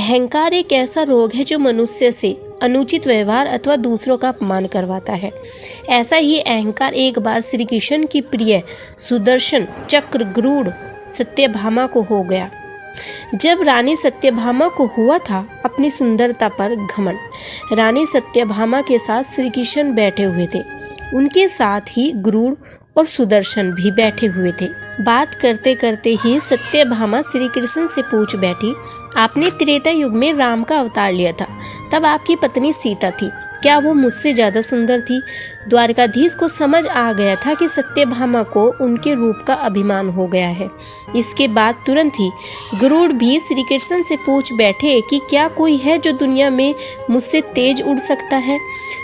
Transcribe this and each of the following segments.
अहंकार एक ऐसा रोग है जो मनुष्य से अनुचित व्यवहार अथवा दूसरों का अपमान करवाता है। ऐसा ही अहंकार एक बार श्री कृष्ण की प्रिय सुदर्शन चक्र गरुड़ सत्यभामा को हो गया। जब रानी सत्यभामा को हुआ था अपनी सुंदरता पर घमंड, रानी सत्यभामा के साथ श्री कृष्ण बैठे हुए थे। उनके साथ ही गरुड़ और सुदर्शन भी बैठे हुए थे। बात करते करते ही सत्यभामा श्री कृष्ण से पूछ बैठी, आपने त्रेता युग में राम का अवतार लिया था, तब आपकी पत्नी सीता थी, क्या वो मुझसे ज़्यादा सुंदर थी? द्वारकाधीश को समझ आ गया था कि सत्यभामा को उनके रूप का अभिमान हो गया है। इसके बाद तुरंत ही गरुड़ भी श्री कृष्ण से पूछ बैठे कि क्या कोई है जो दुनिया में मुझसे तेज उड़ सकता है?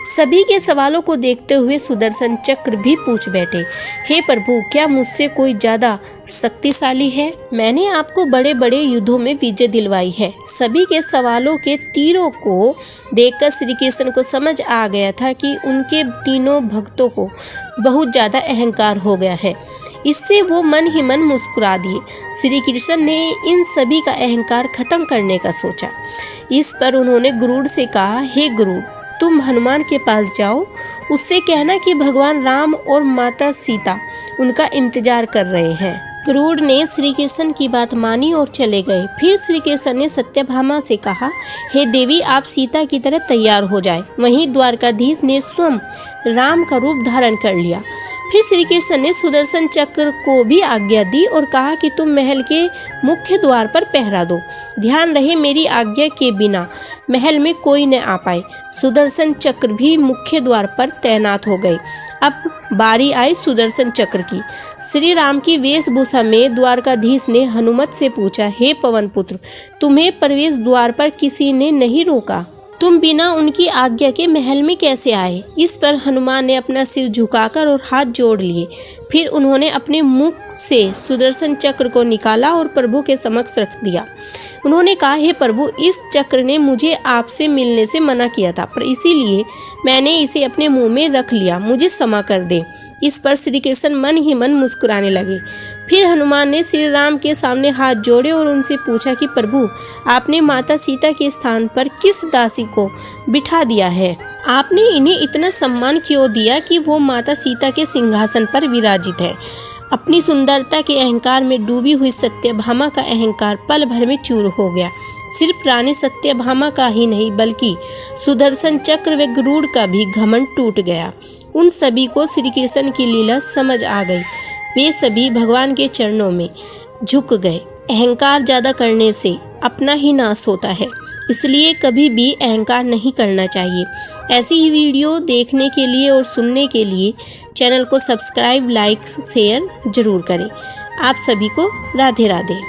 सभी के सवालों को देखते हुए सुदर्शन चक्र भी पूछ बैठे, हे प्रभु, क्या मुझसे कोई ज़्यादा शक्तिशाली है? मैंने आपको बड़े बड़े युद्धों में विजय दिलवाई है। सभी के सवालों के तीरों को देखकर श्री कृष्ण को समझ आ गया था कि उनके तीनों भक्तों को बहुत ज़्यादा अहंकार हो गया है। इससे वो मन ही मन मुस्कुरा दिए। श्री कृष्ण ने इन सभी का अहंकार खत्म करने का सोचा। इस पर उन्होंने गरुड़ से कहा, हे गरुड़, तुम हनुमान के पास जाओ, उससे कहना कि भगवान राम और माता सीता उनका इंतजार कर रहे हैं। गरुड़ ने श्री कृष्ण की बात मानी और चले गए। फिर श्री कृष्ण ने सत्यभामा से कहा, हे देवी, आप सीता की तरह तैयार हो जाए। वहीं द्वारकाधीश ने स्वयं राम का रूप धारण कर लिया। फिर श्री कृष्ण ने सुदर्शन चक्र को भी आज्ञा दी और कहा कि तुम महल के मुख्य द्वार पर पहरा दो। ध्यान रहे मेरी आज्ञा के बिना महल में कोई न आ पाए। सुदर्शन चक्र भी मुख्य द्वार पर तैनात हो गए। अब बारी आई सुदर्शन चक्र की। श्री राम की वेशभूषा में द्वारकाधीश ने हनुमत से पूछा, हे पवन पुत्र, तुम्हें प्रवेश द्वार पर किसी ने नहीं रोका? तुम बिना उनकी आज्ञा के महल में कैसे आए? इस पर हनुमान ने अपना सिर झुकाकर और हाथ जोड़ लिए। फिर उन्होंने अपने मुख से सुदर्शन चक्र को निकाला और प्रभु के समक्ष रख दिया। उन्होंने कहा, हे प्रभु, इस चक्र ने मुझे आपसे मिलने से मना किया था, पर इसीलिए मैंने इसे अपने मुंह में रख लिया, मुझे क्षमा कर दे। इस पर श्री कृष्ण मन ही मन मुस्कुराने लगे। फिर हनुमान ने श्री राम के सामने हाथ जोड़े और उनसे पूछा कि प्रभु, आपने माता सीता के स्थान पर किस दासी को बिठा दिया है? आपने इन्हें इतना सम्मान क्यों दिया कि वो माता सीता के सिंहासन पर विराजित है? अपनी सुंदरता के अहंकार में डूबी हुई सत्यभामा का अहंकार पल भर में चूर हो गया। सिर्फ रानी सत्यभामा का ही नहीं बल्कि सुदर्शन चक्र व गरुड़ का भी घमंड टूट गया। उन सभी को श्री कृष्ण की लीला समझ आ गई। वे सभी भगवान के चरणों में झुक गए। अहंकार ज़्यादा करने से अपना ही नाश होता है, इसलिए कभी भी अहंकार नहीं करना चाहिए। ऐसी ही वीडियो देखने के लिए और सुनने के लिए चैनल को सब्सक्राइब, लाइक, शेयर जरूर करें। आप सभी को राधे राधे।